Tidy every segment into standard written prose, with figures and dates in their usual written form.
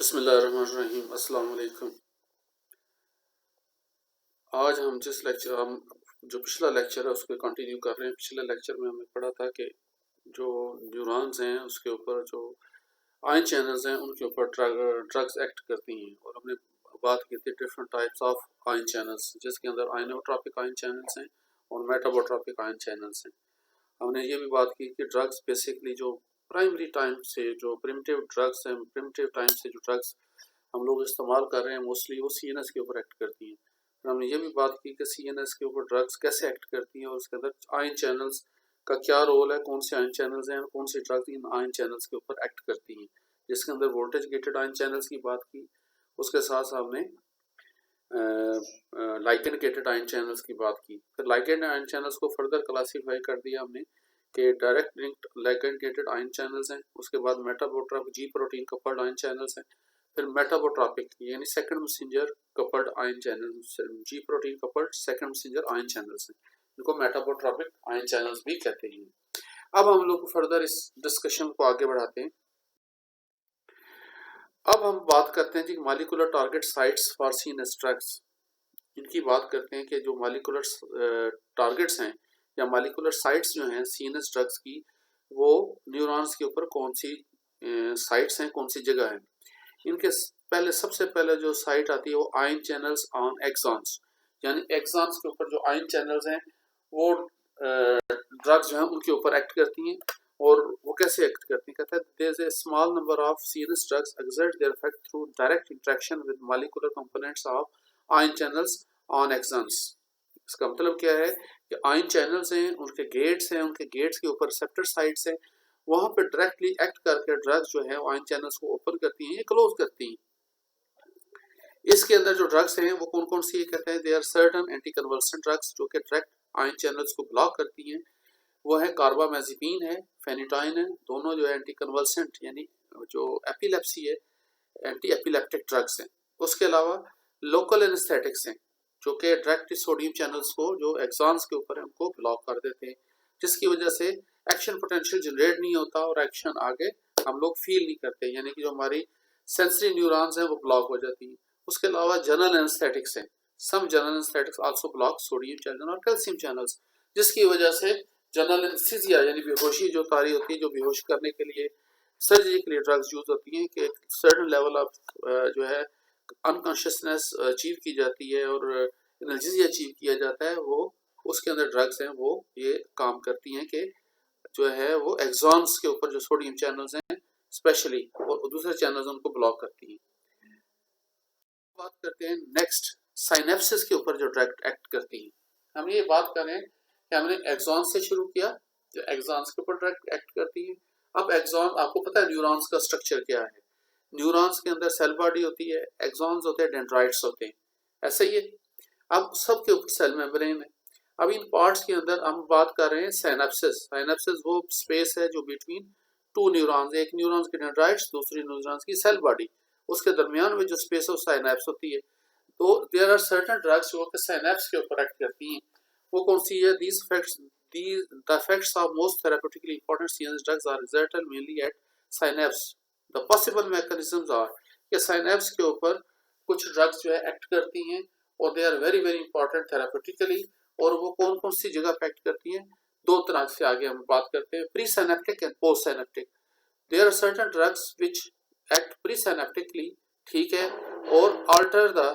बिस्मिल्लाहिर्रहमानिर्रहीम। अस्सलाम वालेकुम। आज हम जो पिछला लेक्चर है उसको कंटिन्यू कर रहे हैं। पिछले लेक्चर में हमने पढ़ा था कि जो न्यूरॉन्स हैं उसके ऊपर जो आयन चैनल्स हैं उनके ऊपर ड्रग्स एक्ट करती हैं, और हमने बात की थी different types of ion channels, जिसके अंदर आइनोट्रॉपिक आयन चैनल्स हैं और मेटाबोट्रॉपिक आयन चैनल्स हैं। हमने ये भी बात की कि ड्रग्स बेसिकली जो प्राइमरी टाइम से जो प्रिमिटिव ड्रग्स हैं, प्रिमिटिव टाइम से जो ड्रग्स हम लोग इस्तेमाल कर रहे हैं मोस्टली वो सीएनएस के ऊपर एक्ट करती हैं। फिर हमने ये भी बात की कि सीएनएस के ऊपर ड्रग्स कैसे एक्ट करती हैं और उसके अंदर आयन चैनल्स का क्या रोल है, कौन से आयन चैनल्स हैं और कौन सी ड्रग्स इन आयन चैनल्स के ऊपर एक्ट करती हैं, जिसके अंदर वोल्टेज गेटेड आयन चैनल्स की बात की। उसके साथ साथ हमने लाइगेंड गेटेड आयन चैनल्स की बात की। फिर लाइगेंड आयन चैनल्स को फर्दर क्लासीफाई कर दिया हमने कि direct linked ligand gated ion channels हैं, उसके बाद metabotropic G protein coupled ion channels हैं, फिर मेटाबोट्रॉपिक यानी second messenger coupled ion channels, G protein coupled second messenger ion channels हैं, इनको मेटाबोट्रॉपिक आयन चैनल्स भी कहते हैं। अब हम लोग फर्दर इस डिस्कशन को आगे बढ़ाते हैं। अब हम बात करते हैं जी molecular target sites for CNS drugs. इनकी बात करते हैं कि जो मॉलिक्यूलर टारगेट्स हैं या मॉलिक्यूलर साइट्स जो हैं सीएनएस ड्रग्स की, वो न्यूरॉन्स के ऊपर कौन सी साइट्स हैं, कौन सी जगह है। इनके पहले सबसे पहले जो साइट आती है वो आयन चैनल्स ऑन एक्सॉन्स, यानी एक्सॉन्स के ऊपर जो आयन चैनल्स हैं वो ड्रग्स जो हैं उनके ऊपर एक्ट करती हैं। और वो कैसे एक्ट करती हैं, कहता है there is a small number of CNS drugs exert their effect through direct interaction with molecular components of ion channels on axons. इसका मतलब क्या है कि आयन चैनल्स हैं, उनके गेट्स हैं, उनके गेट्स के ऊपर रिसेप्टर साइट्स हैं, वहां पे डायरेक्टली एक्ट करके ड्रग्स जो है आयन चैनल्स को ओपन करती हैं या क्लोज करती हैं। इसके अंदर जो ड्रग्स हैं वो कौन कौन सी कहते हैं, they are certain anti convulsant drugs जो कि डायरेक्ट आयन चैनल्स को ब्लॉक करती हैं। वो है कार्बामेजिपिन है, फेनिटाइन है, दोनों जो है एंटी कन्वर्सेंट यानी जो एपिलेप्सी है एंटी एपिलेप्टिक ड्रग्स हैं। उसके अलावा लोकल एनेस्थेटिक्स हैं जो कि डायरेक्ट सोडियम चैनल्स को जो एक्सॉन्स के ऊपर है उनको ब्लॉक कर देते हैं, जिसकी वजह से एक्शन पोटेंशियल जनरेट नहीं होता और एक्शन आगे हम लोग फील नहीं करते, यानी कि जो हमारी सेंसरी न्यूरॉन्स हैं वो ब्लॉक हो जाती हैं। उसके अलावा जनरल एनेस्थेटिक्स हैं, some general anaesthetics also block sodium channel और कैल्शियम चैनल्स, जिसकी वजह से जनरल एनेस्थीसिया यानी बेहोशी जो तारी होती है, जो बेहोश करने के लिए सर्जरी के लिए ड्रग्स यूज होती हैं कि सर्टेन लेवल ऑफ जो है अनकॉन्शियसनेस अचीव की जाती है और एनर्जी अचीव किया जाता है, वो उसके अंदर ड्रग्स हैं वो ये काम करती हैं कि जो है वो एक्सॉन्स के ऊपर जो सोडियम चैनल्स हैं स्पेशली और दूसरे चैनल्स उनको ब्लॉक करती हैं। बात करते हैं नेक्स्ट साइनेप्सिस के ऊपर जो ड्रग एक्ट करती हैं। हम ये बात करें कि हमने एक्सॉन से शुरू किया, जो एक्सॉन्स के ऊपर ड्रग एक्ट करती है। अब एक्सॉन आपको पता है न्यूरॉन्स का स्ट्रक्चर क्या है, न्यूरॉन्स के अंदर सेल बॉडी होती है, एक्सॉन्स होते हैं, डेंड्राइट्स होते हैं, ऐसे ही है। अब सबके ऊपर सेल मेम्ब्रेन है। अब इन पार्ट्स के अंदर हम बात कर रहे हैं साइनेप्सिस। साइनेप्सिस वो स्पेस है जो बिटवीन टू न्यूरॉन्स, एक न्यूरॉन्स की डेंड्राइट्स दूसरी न्यूरॉन्स की सेल बॉडी, उसके दरमियान में जो स्पेस है वो साइनेप्स होती है। तो देयर आर सर्टेन ड्रग्स जो कि साइनेप्स के ऊपर एक्ट करती हैं। वो कौन सी है, these effects the effects of most therapeutically important CNS drugs are exerted mainly at synapse. The possible mechanisms are कि synapse के ऊपर कुछ ड्रग्स जो है एक्ट करती हैं और they are very very important therapeutically. और वो कौन कौन सी जगह पे एक्ट करती हैं, दो तरह से आगे हम बात करते हैं, pre synaptic and post synaptic. There are certain drugs which act pre synaptically, ठीक है, और alter the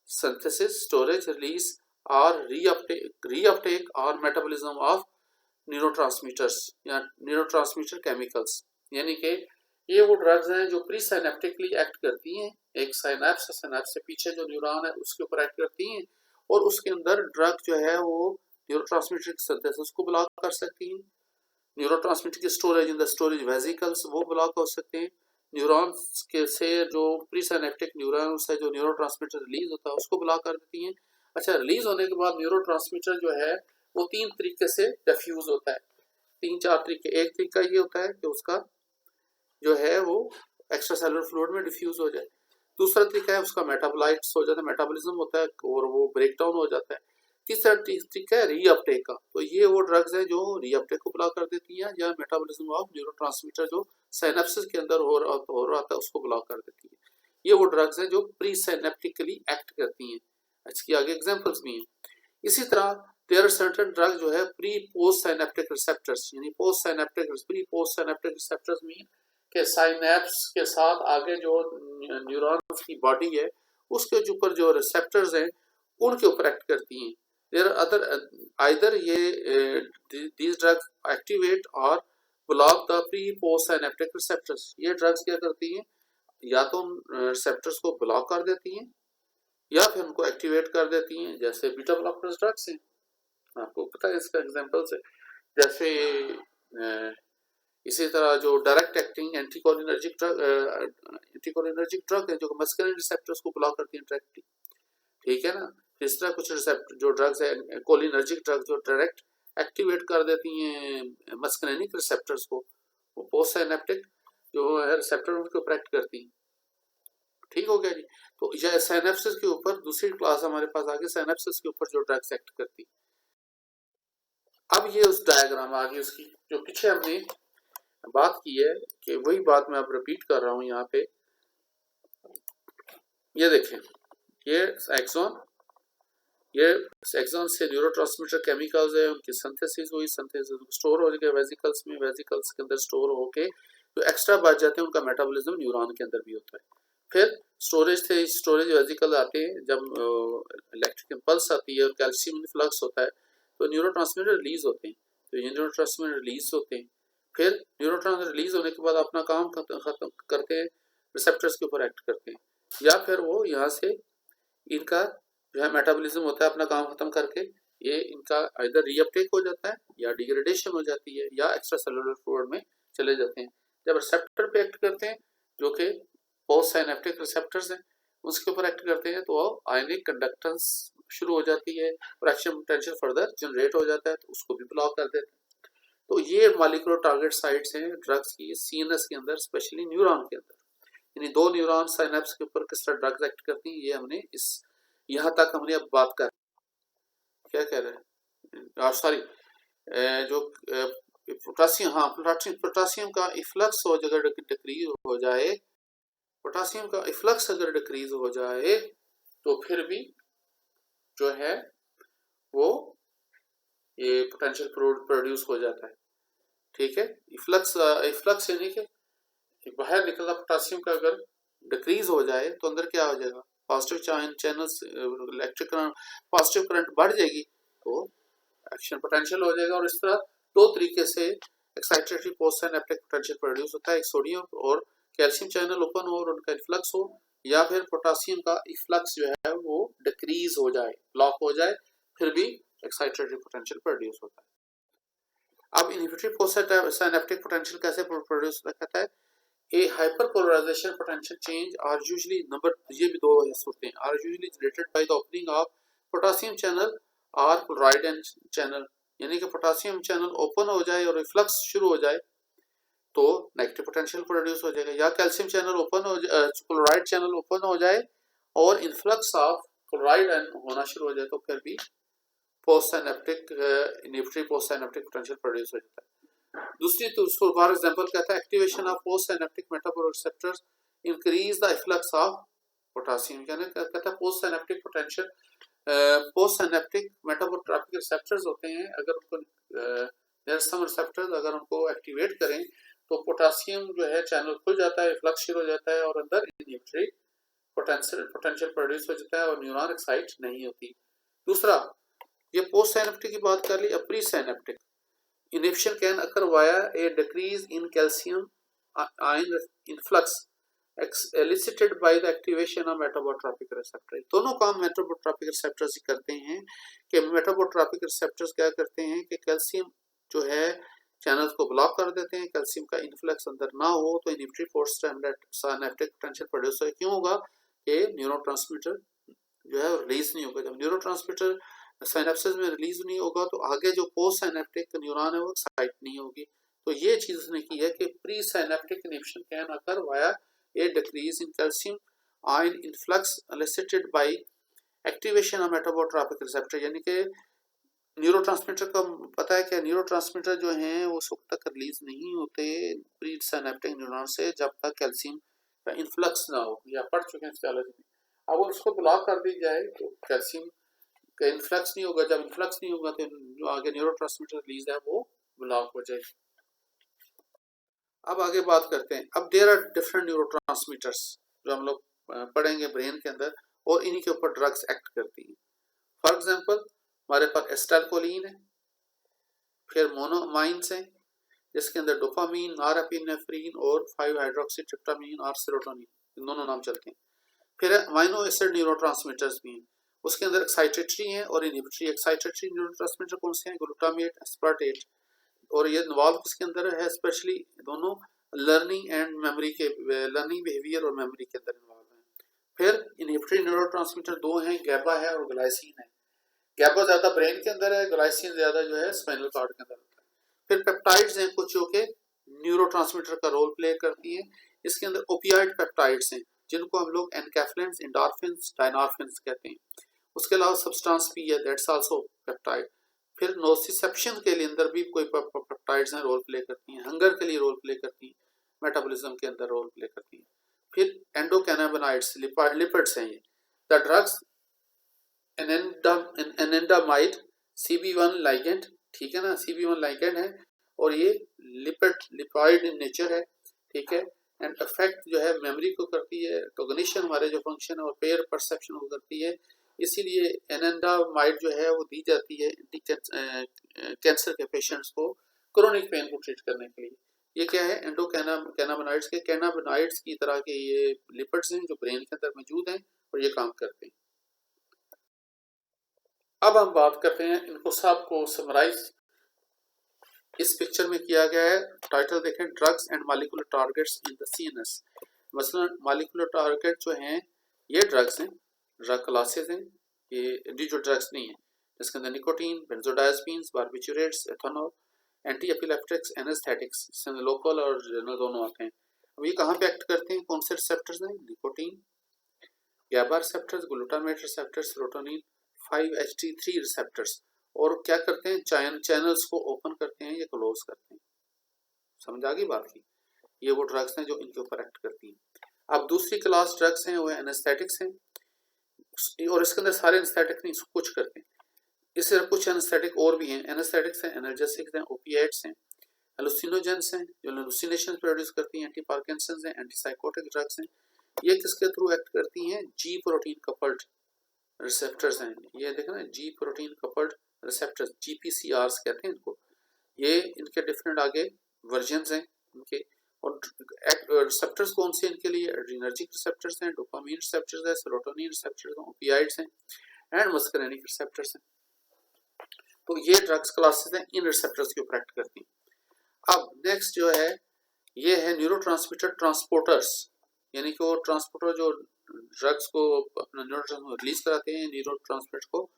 synthesis, storage, release और reuptake और मेटाबॉलिज्म ऑफ न्यूरोट्रांसमीटर्स या न्यूरोट्रांसमीटर केमिकल्स। यानी कि ये वो ड्रग्स हैं जो प्री साइनेप्टिकली एक्ट करती हैं, एक साइनेप्स से पीछे जो न्यूरॉन है उसके ऊपर एक्ट करती हैं और उसके अंदर ड्रग जो है वो न्यूरोट्रांसमीटर की सिंथेसिस को ब्लॉक कर सकती हैं, न्यूरोट्रांसमीटर की storage in the storage vesicles वो ब्लॉक हो सकते हैं, न्यूरॉन्स के से जो प्री साइनेप्टिक न्यूरॉन से जो न्यूरोट्रांसमीटर रिलीज होता है उसको ब्लॉक कर देती हैं। अच्छा, रिलीज होने के बाद न्यूरोट्रांसमीटर जो है वो तीन तरीके से डिफ्यूज होता है, तीन चार तरीके। एक तरीका ये होता है कि उसका जो है वो एक्स्ट्रा सेलुलर फ्लूइड में डिफ्यूज हो जाए। दूसरा तरीका है उसका मेटाबोलाइट्स हो जाता है, मेटाबॉलिज्म होता है और वो ब्रेक डाउन हो जाता है। तीसरा तरीका है रीअपटेक का। तो ये वो ड्रग्स हैं जो रीअपटेक को ब्लॉक कर देती हैं या मेटाबॉलिज्म ऑफ न्यूरोट्रांसमीटर जो साइनेप्सिस के अंदर हो रहा था उसको ब्लॉक कर देती है। ये वो ड्रग्स हैं जो प्री साइनेप्टिकली एक्ट करती हैं। इसकी आगे एग्जांपल्स भी हैं। इसी तरह देयर आर सर्टेन ड्रग जो है प्री पोस्ट साइनेप्टिक रिसेप्टर्स, यानी post synaptic pre post synaptic receptors mean के साइनेप्स के साथ आगे जो न्यूरॉन्स की बॉडी है उसके ऊपर जो रिसेप्टर्स हैं उनके ऊपर एक्ट करती हैं। देयर अदर आइदर ये these drugs activate or block the pre post synaptic receptors। ये ड्रग्स क्या करती हैं, या तो रिसेप्टर्स को ब्लॉक कर देती हैं या फिर उनको एक्टिवेट कर देती हैं। जैसे बीटा ब्लॉकर्स ड्रग्स हैं, आपको पता है इसका एग्जांपल्स है। जैसे इसी तरह जो डायरेक्ट एक्टिंग एंटीकोलिनर्जिक ड्रग है जो मस्कुलिन रिसेप्टर्स को ब्लॉक करती हैं डायरेक्टली, ठीक है ना। इस तरह कुछ रिसेप्टर जो ड्रग्स है कोलिनर्जिक ड्रग्स जो डायरेक्ट एक्टिवेट कर देती हैं मस्कुलिनिक रिसेप्टर्स को, वो पोस्ट साइनेप्टिक जो है रिसेप्टर उनके ऊपर एक्ट करती हैं। ठीक हो गया जी। तो यह साइनेप्सिस के ऊपर दूसरी क्लास हमारे पास आगे साइनेप्सिस के ऊपर जो ड्रग्स एक्ट करती। अब ये उस डायग्राम आगे उसकी जो पीछे हमने बात की है कि वही बात मैं अब रिपीट कर रहा हूं यहाँ पे। ये देखें, ये एक्सॉन, ये एक्सॉन से न्यूरोट्रांसमीटर केमिकल्स है, उनकी सिंथेसिस हुई, सिंथेसिस स्टोर हो गए वेसिकल्स में, वेसिकल्स के अंदर स्टोर होके जो एक्स्ट्रा बच जाते हैं उनका मेटाबॉलिज्म न्यूरॉन के अंदर भी होता है। फिर स्टोरेज थे, स्टोरेज वेसिकल आते हैं, जब इलेक्ट्रिक इम्पल्स आती है और कैल्शियम इन्फ्लक्स होता है तो न्यूरोट्रांसमीटर रिलीज होते हैं। तो ये न्यूरोट्रांसमीटर रिलीज होते हैं, फिर न्यूरोट्रांसमीटर रिलीज होने के बाद अपना काम खत्म करते हैं, रिसेप्टर्स के ऊपर एक्ट करते हैं, या फिर वो यहाँ से इनका जो है मेटाबॉलिज्म होता है अपना काम खत्म करके ये इनका इधर रीअपटेक हो जाता है या डिग्रेडेशन हो जाती है या एक्स्ट्रा सेलुलर फ्लूइड में चले जाते हैं। जब रिसेप्टर पे एक्ट करते हैं जो कि पोस्ट साइनेप्टिक रिसेप्टर्स हैं उसके ऊपर एक्ट करते हैं तो आयनिक कंडक्टेंस शुरू हो जाती है और एक्शन पोटेंशियल फर्दर जनरेट हो जाता है तो उसको भी ब्लॉक कर देते हैं। तो ये मॉलिक्यूलर टारगेट साइट्स हैं ड्रग्स की सीएनएस के अंदर, स्पेशली न्यूरॉन के अंदर। यानी दो न्यूरॉन साइनेप्स के ऊपर किस तरह ड्रग्स एक्ट करती हैं ये हमने इस यहाँ तक हमने अब बात कर, क्या कह रहे हैं सॉरी जो पोटासियम, हाँ पोटासियम का इफ्लक्स हो अगर डिक्रीज हो जाए, पोटासियम का इफ्लक्स अगर डिक्रीज हो जाए तो फिर भी जो है वो ये पोटेंशियल प्रोड्यूस हो जाता है। ठीक है, इफ्लक्स यानी कि बाहर निकलना पोटासियम का अगर डिक्रीज हो जाए तो अंदर क्या हो जाएगा, positive channels electric current, positive current बढ़ जाएगी तो एक्शन पोटेंशियल हो जाएगा। और इस तरह दो तरीके से excitatory post synaptic potential produce होता है, एक सोडियम और कैल्शियम चैनल ओपन हो और उनका इफ्लक्स हो, या फिर पोटासियम का इफ्लक्स जो है वो डिक्रीज हो जाए, ब्लॉक हो जाए, फिर भी एक्साइटेटरी पोटेंशियल प्रोड्यूस होता है। अब इनहिबिटरी पोस्ट साइनेप्टिक पोटेंशियल कैसे प्रोड्यूस होता है, A hyperpolarization potential change are usually ये भी दो सूरतें are usually generated by the opening of potassium channel or chloride channel, यानी कि पोटासियम चैनल ओपन हो जाए और रिफ्लक्स शुरू हो जाए तो नेगेटिव पोटेंशियल प्रोड्यूस हो जाएगा, या कैल्शियम चैनल ओपन हो क्लोराइड चैनल ओपन हो जाए और इन्फ्लक्स ऑफ क्लोराइड होना शुरू हो जाए तो फिर भी post synaptic inhibitory post synaptic potential produce हो जाता है। दूसरी तो उसको फॉर एग्जांपल कहता है activation of post synaptic metabolic receptors increase the efflux of potassium, यानी कहता है post synaptic potential post synaptic metabotropic receptors होते हैं, अगर उनको नेरसम रिसेप्टर्स अगर उनको एक्टिवेट करें तो पोटासियम जो है चैनल खुल जाता है, इफ्लक्स शुरू हो जाता है और अंदर इनहिबिटरी पोटेंशियल प्रोड्यूस हो जाता है और न्यूरॉन एक्साइट नहीं होती। दूसरा ये पोस्ट साइनेप्टिक की बात कर ली। अब pre synaptic inhibition can occur via a decrease in calcium ion influx elicited by the activation of metabotropic receptor। दोनों काम metabotropic receptors ही करते हैं कि metabotropic receptors क्या करते हैं कि कैल्शियम जो है चैनल्स को ब्लॉक कर देते हैं, कैल्शियम का इन्फ्लक्स अंदर ना हो तो inhibitory post synaptic potential produce हो। क्यों होगा कि न्यूरोट्रांसमीटर जो है रिलीज नहीं होगा। जब न्यूरोट्रांसमीटर साइनेप्सिस में रिलीज नहीं होगा तो आगे जो पोस्ट साइनेप्टिक न्यूरॉन है वो एक्साइट नहीं होगी। तो ये चीज उसने की है कि pre synaptic inhibition can occur via a decrease in calcium ion influx elicited by activation of metabotropic receptor, यानी कि न्यूरोट्रांसमीटर का पता है कि न्यूरोट्रांसमीटर जो हैं वो उस वक्त तक रिलीज नहीं होते प्री साइनेप्टिक न्यूरॉन से जब तक कैल्शियम का इन्फ्लक्स ना हो, या पढ़ चुके हैं फिजियोलॉजी में। अगर उसको ब्लॉक कर दी जाए तो कैल्शियम का इन्फ्लक्स नहीं होगा, जब इन्फ्लक्स नहीं होगा तो जो आगे न्यूरोट्रांसमीटर रिलीज है वो ब्लॉक हो जाएगी। अब आगे बात करते हैं, अब देयर आर डिफरेंट न्यूरोट्रांसमीटर्स जो हम लोग पढ़ेंगे ब्रेन के अंदर, और इन्हीं के ऊपर ड्रग्स एक्ट करती हैं। फॉर एग्जांपल हमारे पास एसिटाइलकोलिन है, फिर मोनोमाइन्स हैं जिसके अंदर डोपामीन, नॉरएपिनेफ्रिन और 5 हाइड्रोक्सीट्रिप्टामाइन और सेरोटोनिन, दोनों नाम चलते हैं। फिर अमीनो एसिड न्यूरोट्रांसमीटर्स भी हैं, उसके अंदर एक्साइटेटरी हैं और इनहिबिटरी। एक्साइटेटरी न्यूरोट्रांसमीटर कौन से हैं? ग्लूटामेट, एस्पार्टेट, और ये इन्वॉल्व किसके अंदर है? स्पेशली दोनों लर्निंग एंड मेमोरी के, लर्निंग बिहेवियर और मेमोरी के अंदर इन्वॉल्व है। फिर इनहिबिटरी न्यूरोट्रांसमीटर दो हैं, गैबा है और ग्लाइसिन है। गैबा ज्यादा ब्रेन के अंदर है, ग्लाइसिन ज्यादा जो है स्पाइनल कॉर्ड के अंदर होता है। फिर पेप्टाइड्स हैं कुछ जो के न्यूरोट्रांसमीटर का रोल प्ले करती है। इसके अंदर ओपियाइड पेप्टाइड्स हैं जिनको हम लोग एनकैफ्लिन्स, एंडोर्फिन्स, डायनोर्फिन्स कहते हैं। उसके अलावा सब्सटेंस पी है, दैट्स आल्सो पेप्टाइड। फिर नोसिसेप्शन के लिए अंदर भी कोई पेप्टाइड्स हैं, रोल प्ले करती हैं। हंगर के लिए रोल प्ले करती हैं, मेटाबॉलिज्म के अंदर रोल प्ले करती हैं। फिर एंडोकैनाबिनॉइड्स, लिपिड्स हैं ये। द ड्रग्स एनेंडामाइड, CB1 लाइगेंड, ठीक है ना, CB1 लाइगेंड है और ये लिपाइड इन नेचर है, ठीक है। एंड अफेक्ट जो है मेमोरी को करती है, कॉग्निशन हमारे जो फंक्शन है और पेयर परसेप्शन को करती है। इसीलिए एनेंडामाइड जो है वो दी जाती है कैंसर के पेशेंट्स को क्रोनिक पेन को ट्रीट करने के लिए। ये क्या है? एंडोकैनाबिनॉइड्स के, कैनाबिनॉइड्स की तरह के ये लिपिड्स हैं जो ब्रेन के अंदर मौजूद हैं और ये काम करते हैं। अब हम बात करते हैं, इनको सबको समराइज इस पिक्चर में किया गया है। टाइटल देखें, drugs and molecular targets in the CNS। मसलन मॉलिक्यूलर टारगेट जो हैं ये ड्रग्स हैं, ड्रग क्लासेस हैं, ये इंडिविजुअल ड्रग्स नहीं है। इसके अंदर nicotine, benzodiazepines, barbiturates, ethanol, anti epileptics, anaesthetics, इसमें लोकल और जनरल दोनों आते हैं। अब ये कहाँ पे एक्ट करते हैं? कौन से रिसेप्टर्स हैं? Nicotine, GABA receptors, glutamate receptors, serotonin, 5-HT3 receptors. और क्या करते हैं? चैनल्स को ओपन करते हैं या क्लोज करते हैं। समझ आ गई बात की? ये वो ड्रग्स हैं जो इनके ऊपर एक्ट करती हैं। अब दूसरी क्लास ड्रग्स हैं वो एनेस्थेटिक्स हैं, और इसके अंदर सारे एनेस्थेटिक नहीं, कुछ करते हैं। इससे कुछ एनेस्थेटिक और भी हैं। एनेस्थेटिक्स हैं, एनाल्जेसिक्स हैं, ओपिएट्स हैं, हेलुसिनोजेंस हैं जो हेलुसिनेशन प्रोड्यूस करती हैं, एंटी पार्किंसंस हैं, एंटीसाइकोटिक ड्रग्स हैं। ये किसके थ्रू एक्ट करती हैं? जी प्रोटीन कपल्ड रिसेप्टर्स हैं। ये देखो ना, जी प्रोटीन कपल्ड रिसेप्टर्स, GPCRs कहते हैं इनको। ये इनके डिफरेंट आगे वर्जन्स हैं इनके। और रिसेप्टर्स कौन से इनके लिए? एड्रीनर्जिक रिसेप्टर्स हैं, डोपामीन रिसेप्टर्स हैं, सेरोटोनिन रिसेप्टर्स हैं, ओपियाइड्स हैं एंड मस्करेनिक रिसेप्टर्स हैं। तो ये ड्रग्स क्लासेस हैं, इन रिसेप्टर्स के ऊपर एक्ट करती हैं। अब नेक्स्ट जो है ये है न्यूरोट्रांसमीटर ट्रांसपोर्टर्स, यानी कि वो ट्रांसपोर्टर जो ड्रग्स को अपना न्यूरोट्रांसमीटर रिलीज कराते हैं, न्यूरोट्रांसमीटर को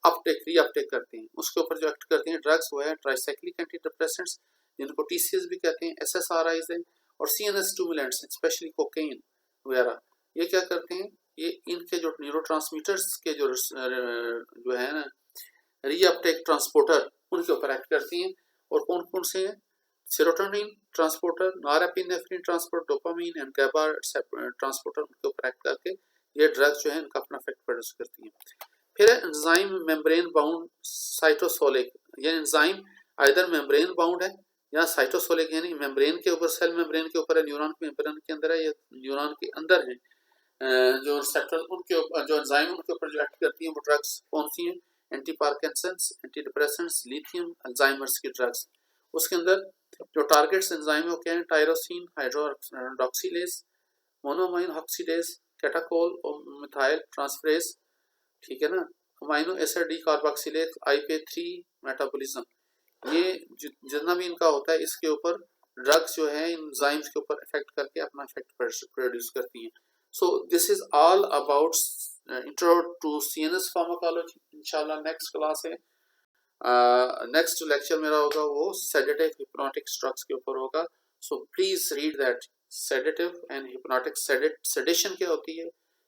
अपटेक, रीअपटेक करते हैं, उसके ऊपर जो एक्ट करते हैं ड्रग्स वो है ट्राइसाइक्लिक एंटी डिप्रेसेंट्स जिनको TCS भी कहते हैं, SSRIs हैं, और CNS स्टिमुलेंट्स हैं, स्पेशली कोकेन वगैरह। ये क्या करते हैं? ये इनके जो न्यूरोट्रांसमीटर्स के जो है ना रीअपटेक ट्रांसपोर्टर, उनके ऊपर एक्ट करती हैं। और कौन कौन से हैं? Serotonin transporter, norepinephrine transporter, dopamine and GABA transporter, उनके ऊपर एक्ट करके ये ड्रग्स जो है इनका अपना इफेक्ट प्रोड्यूस करती हैं। फिर एंजाइम मेम्ब्रेन बाउंड साइटोसोलिक, ये एंजाइम आइदर मेम्ब्रेन बाउंड है या साइटोसोलिक, यानी मेम्ब्रेन के ऊपर, सेल मेम्ब्रेन के ऊपर है, न्यूरॉन मेम्ब्रेन के अंदर है या न्यूरॉन के अंदर है। जो रिसेप्टर उनके ऊपर, जो एंजाइम उनके ऊपर जो एक्ट करती हैं वो ड्रग्स कौन सी हैं? Anti Parkinson's, anti depressants, lithium, Alzheimer's की ड्रग्स। उसके अंदर जो टारगेट्स एंजाइम हो क्या है? टायरोसिन हाइड्रोक्सिलेज, मोनोमाइन ऑक्सीडेज, कैटाकोल और मिथाइल ट्रांसफरेज, ठीक है ना, amino acid D carboxylase, IP3 metabolism. ये जितना भी इनका होता है इसके ऊपर ड्रग्स जो है एंजाइम्स के ऊपर इफेक्ट करके अपना इफेक्ट प्रोड्यूस करती हैं। So this is all about intro to CNS pharmacology. इंशाल्लाह नेक्स्ट क्लास है, नेक्स्ट लेक्चर मेरा होगा वो सेडेटिव हिप्नोटिक ड्रग्स के ऊपर होगा। So please read that, sedative and hypnotic. Sedation क्या होती है,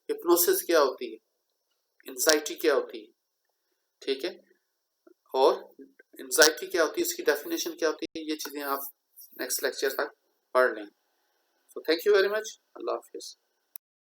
हिप्नोसिस क्या होती है, एंजाइटी क्या होती है, ठीक है, और एंजाइटी क्या होती है, इसकी डेफिनेशन क्या होती है, ये चीजें आप नेक्स्ट लेक्चर तक पढ़ लें। तो थैंक यू वेरी मच, अल्लाह हाफिज़।